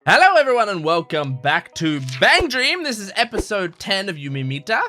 Hello everyone and welcome back to BanG. This is episode 10 of Yume-Mita.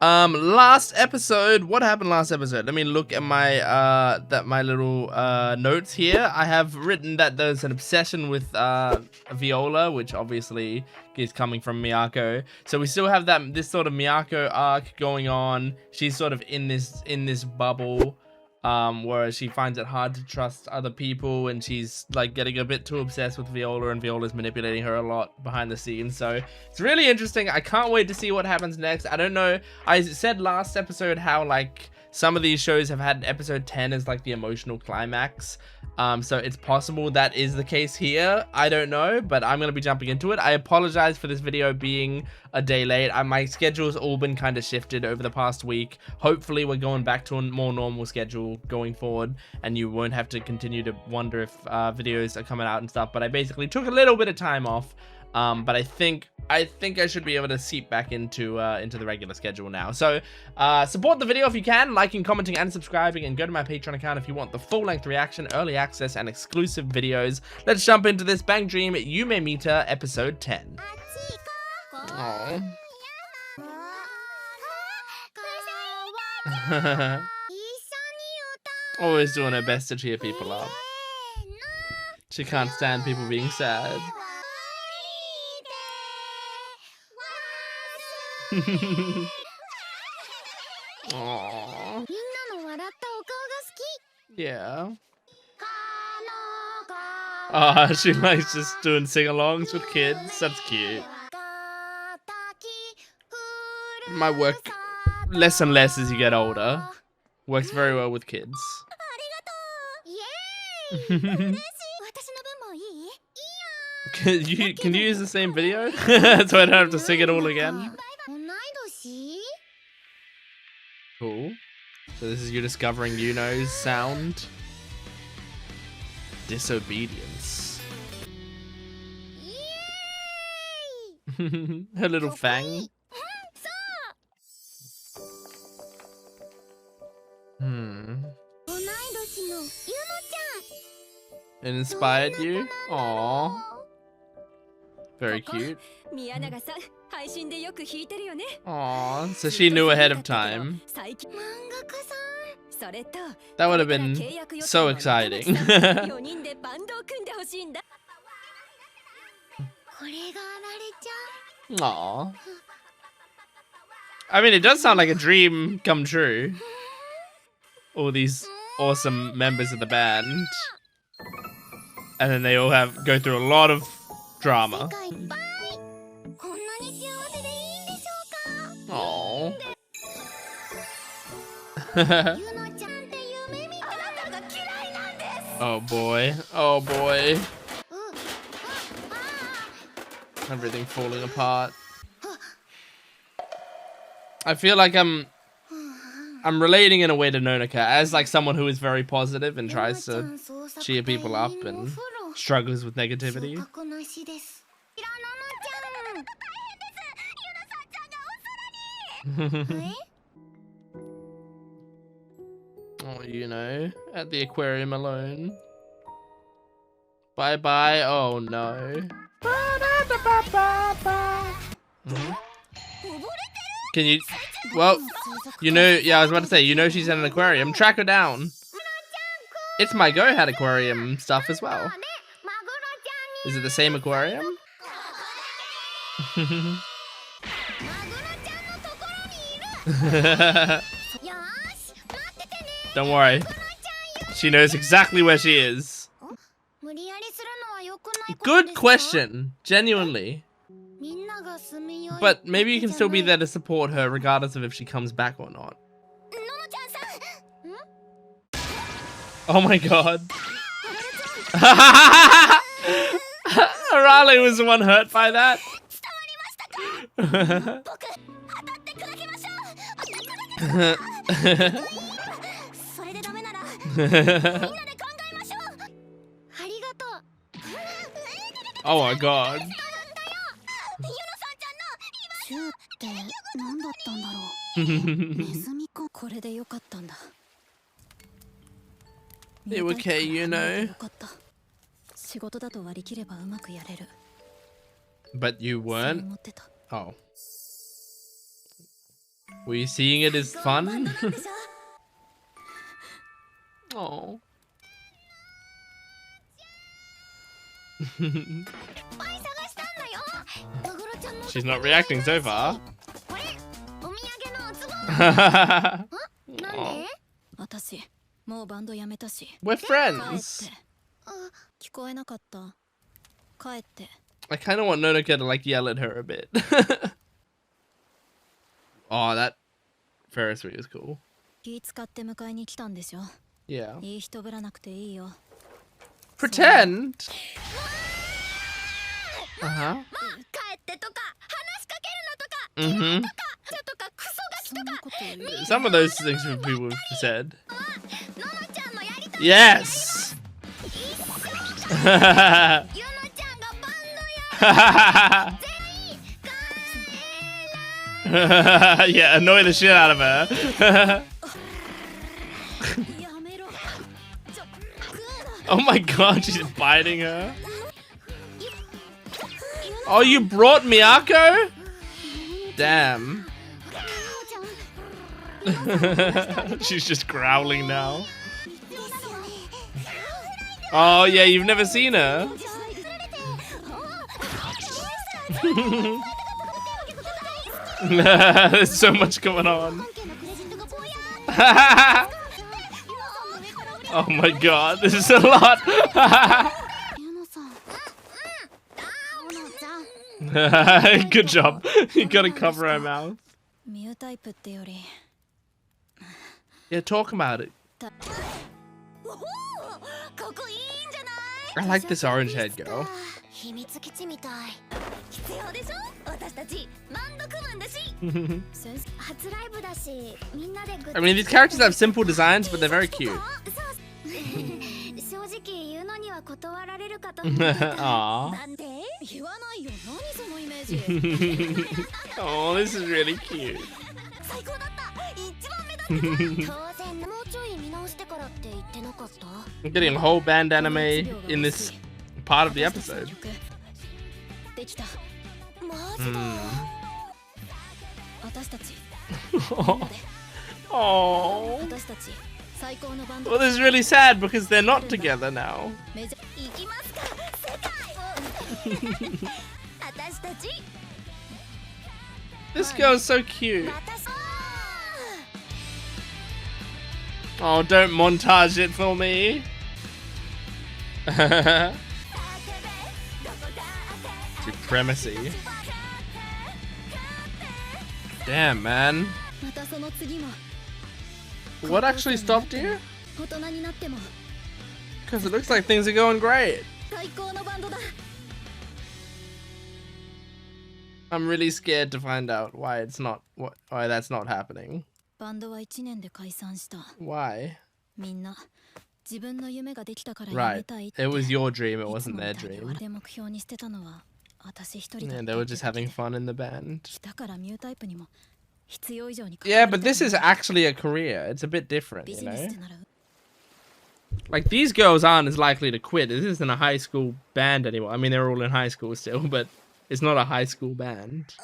Last episode, what happened last episode? Let me look at my little notes here. I have written that there's an obsession with Viola, which obviously is coming from Miyako. So we still have this sort of Miyako arc going on. She's sort of in this bubble. Where she finds it hard to trust other people, and she's like getting a bit too obsessed with Viola, and Viola's manipulating her a lot behind the scenes. So it's really interesting. I can't wait to see what happens next. I don't know. I said last episode how like some of these shows have had episode 10 as like the emotional climax. So it's possible that is the case here. I don't know, but I'm going to be jumping into it. I apologize for this video being a day late. My schedule's all been kind of shifted over the past week. Hopefully we're going back to a more normal schedule going forward, and you won't have to continue to wonder if videos are coming out and stuff. But I basically took a little bit of time off. But I think I should be able to seep back into the regular schedule now. So support the video if you can, liking, commenting, and subscribing, and go to my Patreon account if you want the full-length reaction, early access, and exclusive videos. Let's jump into this BanG Yume-Mita episode 10. Aww. Always doing her best to cheer people up. She can't stand people being sad. Aww. Yeah. She likes just doing sing-alongs with kids. That's cute. Might work less and less as you get older. Works very well with kids. Can you use the same video so I don't have to sing it all again? Cool. So this is you discovering Yuno's sound. Disobedience. Her little fang. It inspired you? Aww. Very cute. Aww, so she knew ahead of time. That would have been so exciting. Aww. I mean, it does sound like a dream come true. All these awesome members of the band. And then they all go through a lot of drama. Aww. Oh boy. Oh boy. Everything falling apart. I feel like I'm relating in a way to Nonoka as like someone who is very positive and tries to cheer people up and struggles with negativity. Oh, Yuno at the aquarium alone. Bye bye. Oh no. Can you? Well, you know. Yeah, I was about to say. You know she's in an aquarium. Track her down. It's my Go had aquarium stuff as well. Is it the same aquarium? Don't worry. She knows exactly where she is. Good question. Genuinely. But maybe you can still be there to support her regardless of if she comes back or not. Oh my god. Raleigh was the one hurt by that. Oh my god. You okay, Yuno? 仕事だと割り切ればうまくやれる。But you weren't? Oh. Were you seeing it as fun? Oh. She's not reacting so far. Oh. We're friends. I kind of want Nonoka to like yell at her a bit. Oh, that Ferris wheel is cool. Yeah. Pretend? Uh-huh. Mm-hmm. Some of those things people have said. Yes! Yeah, annoy the shit out of her. Oh my god, she's biting her. Oh, you brought Miyako? Damn. She's just growling now. Oh yeah, you've never seen her. There's so much going on. Oh my god, this is a lot. Good job. You gotta cover her mouth. Yeah, talk about it. I like this orange head girl. I mean, these characters have simple designs, but they're very cute. Aww. Oh, this is really cute. I'm getting a whole band anime in this part of the episode. Oh. Well, this is really sad because they're not together now. This girl's so cute. Oh, don't montage it for me. Supremacy. Damn, man. What actually stopped you? Because it looks like things are going great. I'm really scared to find out why it's not why that's not happening. Why? Right. It was your dream, it wasn't their dream. Yeah, they were just having fun in the band. Yeah, but this is actually a career. It's a bit different, you know? Like, these girls aren't as likely to quit. This isn't a high school band anymore. I mean, they're all in high school still, but it's not a high school band.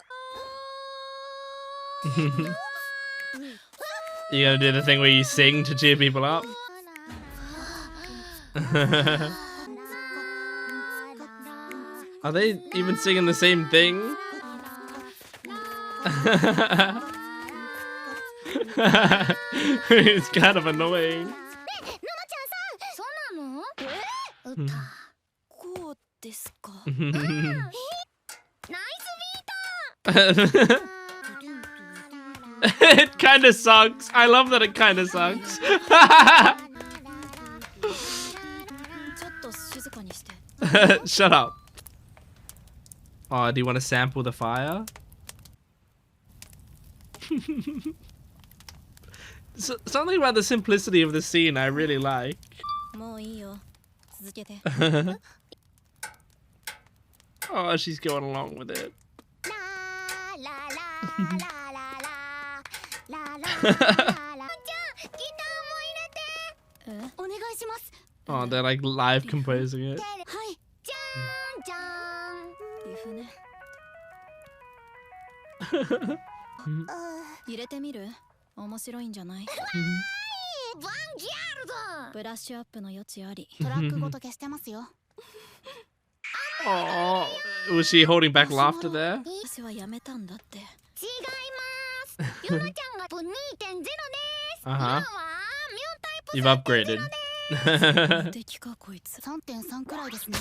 You gonna do the thing where you sing to cheer people up? Are they even singing the same thing? It's kind of annoying. It kind of sucks. I love that it kind of sucks. Shut up. Oh, do you want to sample the fire? Something about the simplicity of the scene I really like. Oh, she's going along with it. Oh, they're like live composing it. 入れてみる？面白いんじゃない？バンギャルド。ブラッシュアップの余地あり。トラックごと消してますよ。Oh, was she holding back laughter there? 私はやめたんだって。違います。ユナちゃんが2.0です。今はミュンタイプ You've upgraded. 敵かこいつ。3.3 くらいですね。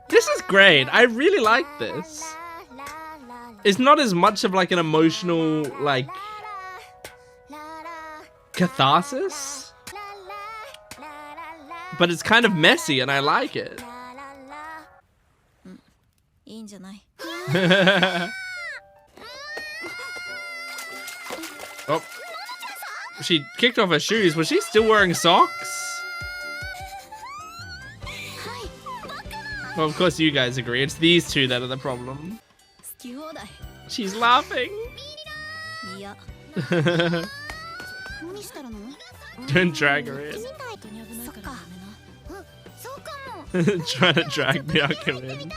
This is great. I really like this. It's not as much of like an emotional like catharsis, but it's kind of messy and I like it. いいんじゃない。Oh, she kicked off her shoes. Was she still wearing socks? Well, of course you guys agree. It's these two that are the problem. She's laughing. Don't drag her in. Trying to drag Miyako in.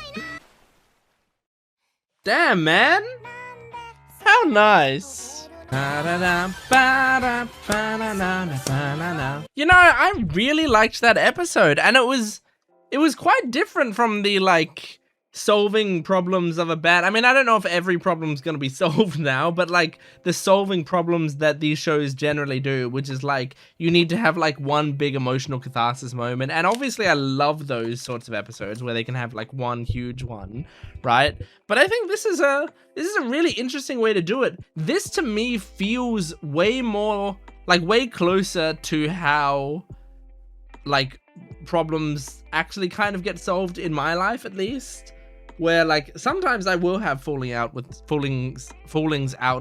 Damn, man. How nice. You know, I really liked that episode, and it was quite different from the like solving problems of a band. I mean, I don't know if every problem's gonna be solved now, but like the solving problems that these shows generally do, which is like you need to have like one big emotional catharsis moment. And obviously I love those sorts of episodes where they can have like one huge one, right? But I think this is a really interesting way to do it. This to me feels way more like way closer to how like problems actually kind of get solved in my life, at least, where like sometimes I will have fallings out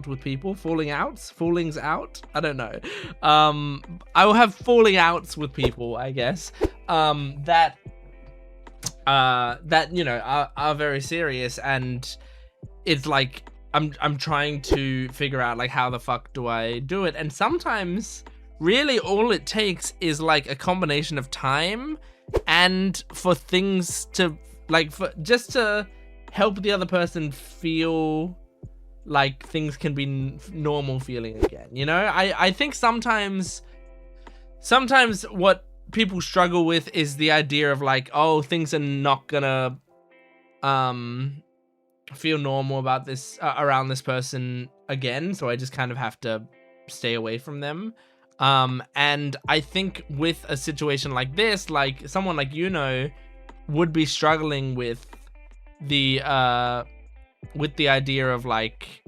with people, fallings out, I don't know. I will have falling outs with people, I guess, that you know are very serious, and it's like I'm trying to figure out like how the fuck do I do it, and sometimes really all it takes is like a combination of time and for things to like just to help the other person feel like things can be normal feeling again, you know? I think sometimes what people struggle with is the idea of like, oh, things are not gonna feel normal about this around this person again, so I just kind of have to stay away from them. And I think with a situation like this, like someone like Yuno would be struggling with the idea of like,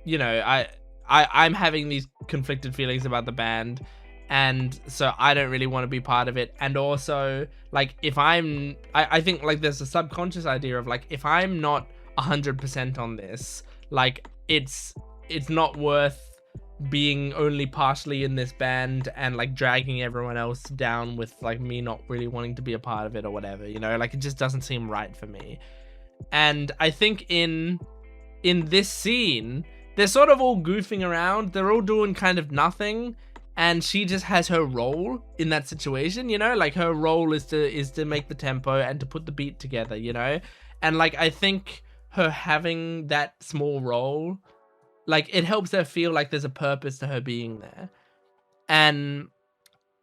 you know, I'm having these conflicted feelings about the band, and so I don't really want to be part of it. And also like if I think like there's a subconscious idea of like, if I'm not 100% on this, like it's not worth being only partially in this band and like dragging everyone else down with like me not really wanting to be a part of it or whatever, you know, like it just doesn't seem right for me. And I think in this scene they're sort of all goofing around, they're all doing kind of nothing, and she just has her role in that situation, you know, like her role is to make the tempo and to put the beat together, you know. And like I think her having that small role, like it helps her feel like there's a purpose to her being there. And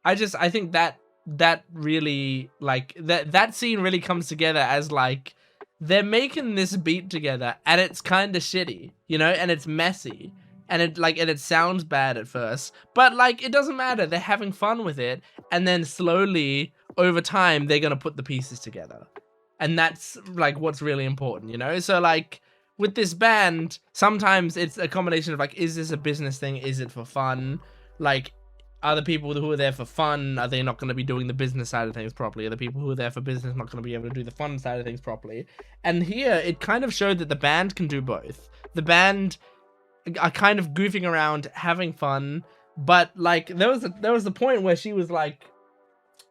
I think that really like that scene really comes together as like they're making this beat together and it's kind of shitty, you know, and it's messy and it sounds bad at first, but like it doesn't matter, they're having fun with it, and then slowly over time they're gonna put the pieces together, and that's like what's really important, you know. So like with this band, sometimes it's a combination of like, is this a business thing? Is it for fun? Like, are the people who are there for fun, are they not going to be doing the business side of things properly? Are the people who are there for business not going to be able to do the fun side of things properly? And here, it kind of showed that the band can do both. The band are kind of goofing around, having fun, but like, there was the point where she was like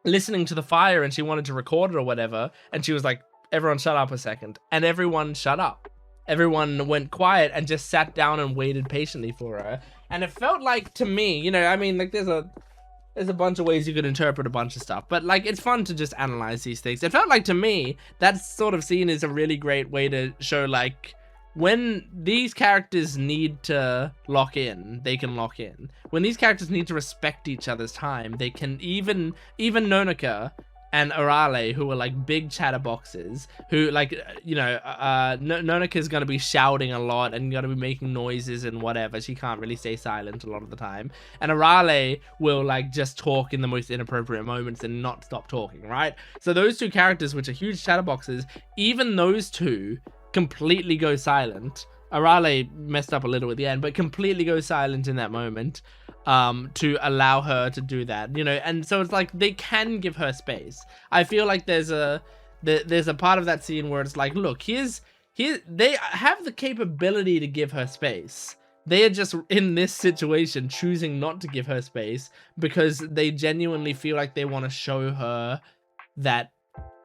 listening to the fire and she wanted to record it or whatever, and she was like, everyone shut up a second. And everyone shut up. Everyone went quiet and just sat down and waited patiently for her. And it felt like, to me, you know, I mean, like there's there's a bunch of ways you could interpret a bunch of stuff, but like it's fun to just analyze these things. It felt like to me that sort of scene is a really great way to show like when these characters need to lock in, they can lock in. When these characters need to respect each other's time, they can. Even Nonoka and Arale, who are like big chatterboxes, who like, you know, Nonaka's gonna be shouting a lot and gonna be making noises and whatever. She can't really stay silent a lot of the time. And Arale will like just talk in the most inappropriate moments and not stop talking, right? So those two characters, which are huge chatterboxes, even those two completely go silent. Arale messed up a little at the end, but completely go silent in that moment to allow her to do that, you know. And so it's like they can give her space. I feel like there's a part of that scene where it's like, look, here's they have the capability to give her space. They are just in this situation choosing not to give her space because they genuinely feel like they want to show her that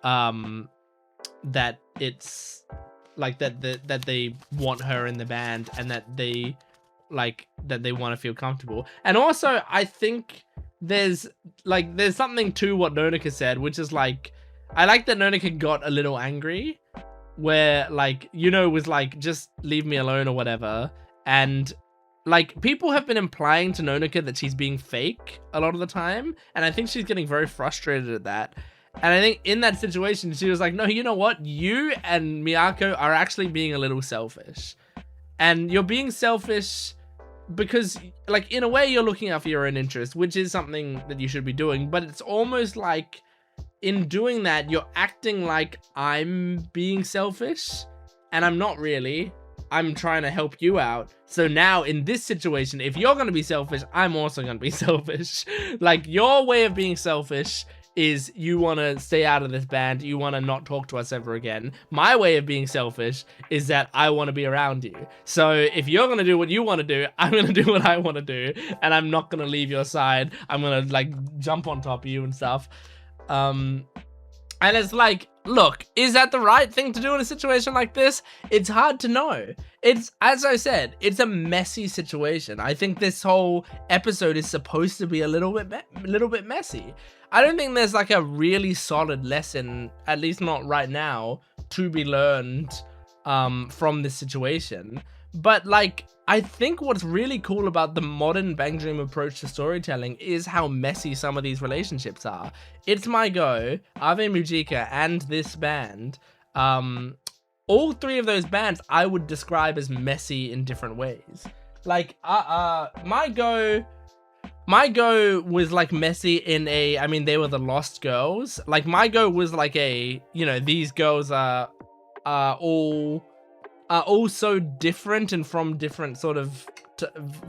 that it's like that they want her in the band and that they want to feel comfortable. And also I think there's something to what Nonoka said, which is like, I like that Nonoka got a little angry where like Yuno was like, just leave me alone or whatever. And like people have been implying to Nonoka that she's being fake a lot of the time, and I think she's getting very frustrated at that. And I think in that situation, she was like, no, you know what? You and Miyako are actually being a little selfish. And you're being selfish because, like, in a way, you're looking out for your own interest, which is something that you should be doing. But it's almost like in doing that, you're acting like I'm being selfish. And I'm not really. I'm trying to help you out. So now in this situation, if you're going to be selfish, I'm also going to be selfish. Like, your way of being selfish is you want to stay out of this band, you want to not talk to us ever again. My way of being selfish is that I want to be around you. So if you're going to do what you want to do, I'm going to do what I want to do, and I'm not going to leave your side. I'm going to like jump on top of you and stuff. And it's like, look, is that the right thing to do in a situation like this? It's hard to know. It's, as I said, it's a messy situation. I think this whole episode is supposed to be a little bit messy. I don't think there's like a really solid lesson, at least not right now, to be learned from this situation. But like, I think what's really cool about the modern Bang Dream approach to storytelling is how messy some of these relationships are. It's My Go, Ave Mujika, and this band. All three of those bands I would describe as messy in different ways. Like, My Go was like messy in a, I mean, they were the Lost Girls. Like, My Go was like a, you know, these girls are all so different and from different sort of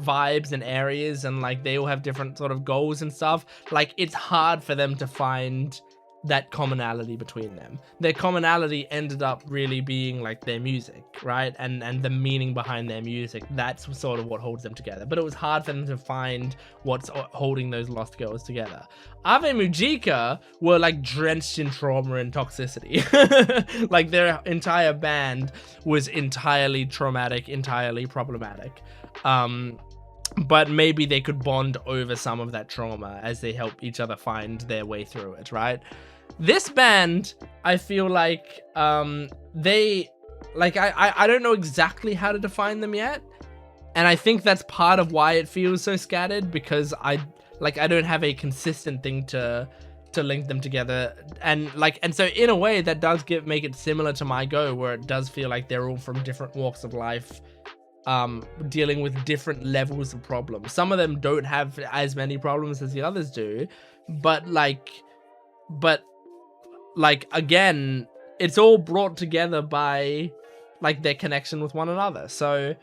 vibes and areas, and like they all have different sort of goals and stuff. Like, it's hard for them to find that commonality between them. Their commonality ended up really being like their music, right? And the meaning behind their music. That's sort of what holds them together. But it was hard for them to find what's holding those Lost Girls together. Ave Mujika were like drenched in trauma and toxicity. Like, their entire band was entirely traumatic, entirely problematic. But maybe they could bond over some of that trauma as they help each other find their way through it, right? This band, I feel like, they, like, I don't know exactly how to define them yet. And I think that's part of why it feels so scattered, because I don't have a consistent thing to link them together. And so in a way that does make it similar to My Go, where it does feel like they're all from different walks of life, dealing with different levels of problems. Some of them don't have as many problems as the others do, but again, it's all brought together by like their connection with one another. So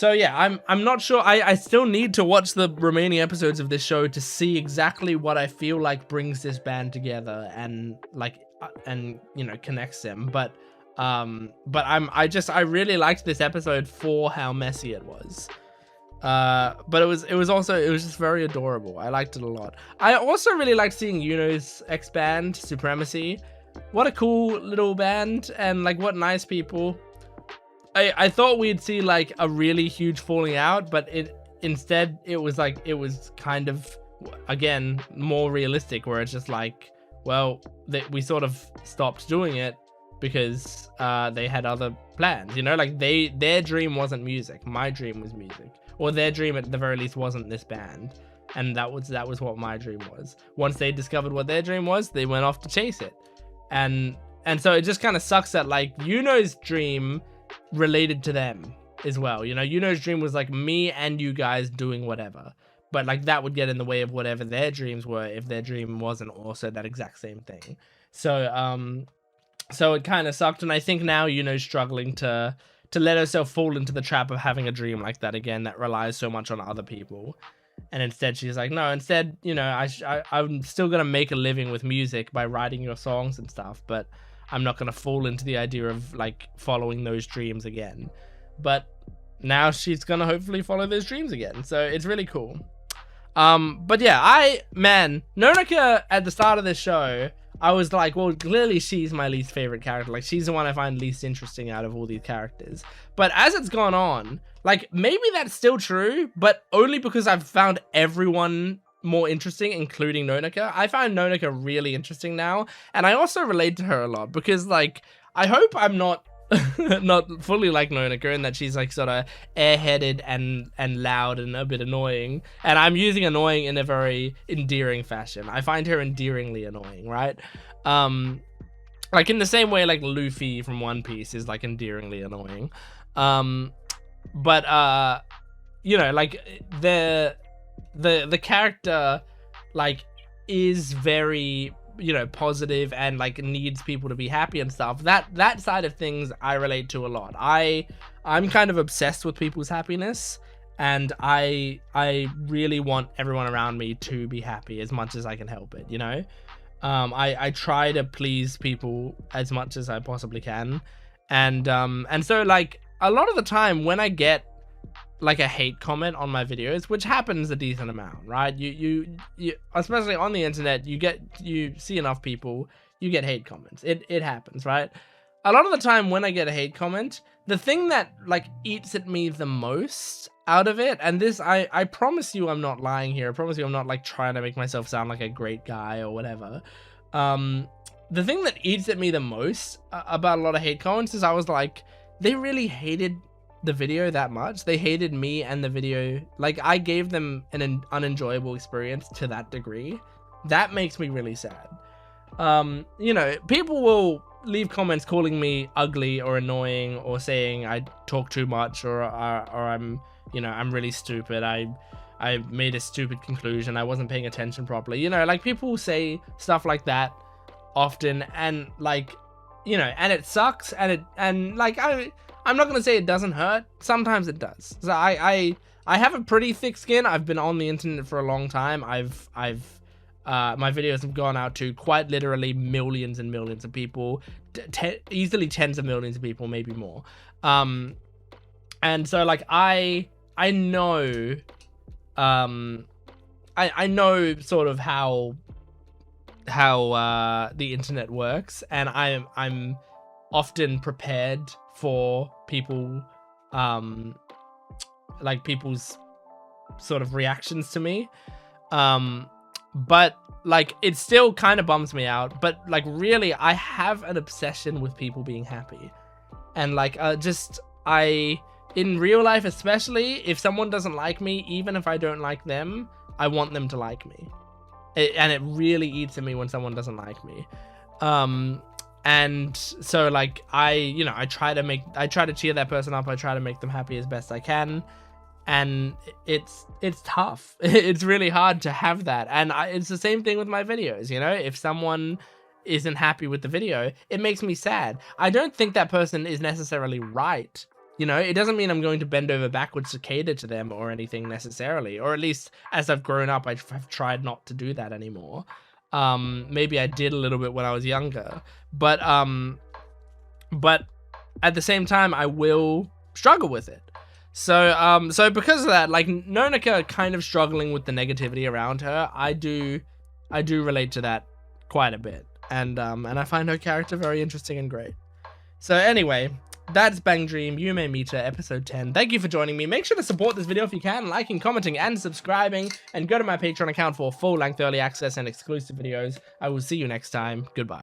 yeah, I'm not sure. I still need to watch the remaining episodes of this show to see exactly what I feel like brings this band together and you know, connects them. But I really liked this episode for how messy it was. But it was just very adorable. I liked it a lot. I also really liked seeing Yuno's ex band, Supremacy. What a cool little band, and like what nice people. I thought we'd see like a really huge falling out, but instead it was kind of again, more realistic, where it's just like, well, we sort of stopped doing it because they had other plans, you know, like their dream wasn't music, my dream was music, or their dream at the very least wasn't this band, and that was what my dream was. Once they discovered what their dream was, they went off to chase it, and so it just kind of sucks that like Yuno's dream related to them as well, you know. Yuno's dream was like me and you guys doing whatever, but like that would get in the way of whatever their dreams were if their dream wasn't also that exact same thing. So it kind of sucked, and I think now Yuno's struggling to let herself fall into the trap of having a dream like that again that relies so much on other people. And instead she's like, no, instead, you know, I'm still gonna make a living with music by writing your songs and stuff, but I'm not gonna fall into the idea of like following those dreams again. But now she's gonna hopefully follow those dreams again, so it's really cool. But yeah, Nonika at the start of this show, I was like, well, clearly she's my least favorite character. Like, she's the one I find least interesting out of all these characters. But as it's gone on, like, maybe that's still true, but only because I've found everyone more interesting, including Nonika. I find Nonika really interesting now, and I also relate to her a lot because, like, I hope I'm not not fully like Nonika, and that she's like sort of airheaded and loud and a bit annoying, and I'm using annoying in a very endearing fashion. I find her endearingly annoying, right? Like in the same way like Luffy from One Piece is like endearingly annoying. But you know, like the character like is very, you know, positive and like needs people to be happy and stuff. That side of things I relate to a lot. I'm kind of obsessed with people's happiness, and I really want everyone around me to be happy as much as I can help it, you know. I try to please people as much as I possibly can, and so like a lot of the time when I get like a hate comment on my videos, which happens a decent amount, right? You especially on the internet, you see enough people, you get hate comments. It happens, right? A lot of the time when I get a hate comment, the thing that like eats at me the most out of it, and this I promise you I'm not lying here. I promise you I'm not like trying to make myself sound like a great guy or whatever. The thing that eats at me the most about a lot of hate comments is I was like, they really hated the video that much. They hated me and the video. Like, I gave them an unenjoyable experience to that degree. That makes me really sad. You know, people will leave comments calling me ugly or annoying, or saying I talk too much, or I'm, you know, I'm really stupid. I made a stupid conclusion. I wasn't paying attention properly. You know, like people say stuff like that often, and like, you know, and it sucks, and like I'm not gonna say it doesn't hurt. Sometimes it does. So I have a pretty thick skin. I've been on the internet for a long time. My videos have gone out to quite literally millions and millions of people, easily tens of millions of people, maybe more. And so like I know, I know sort of how the internet works, and I'm often prepared for people, like people's sort of reactions to me, but like it still kind of bums me out. But like really, I have an obsession with people being happy, and like in real life especially, if someone doesn't like me, even if I don't like them, I want them to like me, and it really eats at me when someone doesn't like me. And so like I try to cheer that person up. I try to make them happy as best I can, and it's tough. It's really hard to have that. And it's the same thing with my videos, you know. If someone isn't happy with the video, it makes me sad. I don't think that person is necessarily right, you know. It doesn't mean I'm going to bend over backwards to cater to them or anything necessarily, or at least as I've grown up, I've tried not to do that anymore. Maybe I did a little bit when I was younger, but at the same time I will struggle with it. So because of that, like Nonika kind of struggling with the negativity around her, I do relate to that quite a bit, and I find her character very interesting and great. So anyway, that's BanG Dream, Yume-Mita, episode 10. Thank you for joining me. Make sure to support this video if you can, liking, commenting, and subscribing. And go to my Patreon account for full-length early access and exclusive videos. I will see you next time. Goodbye.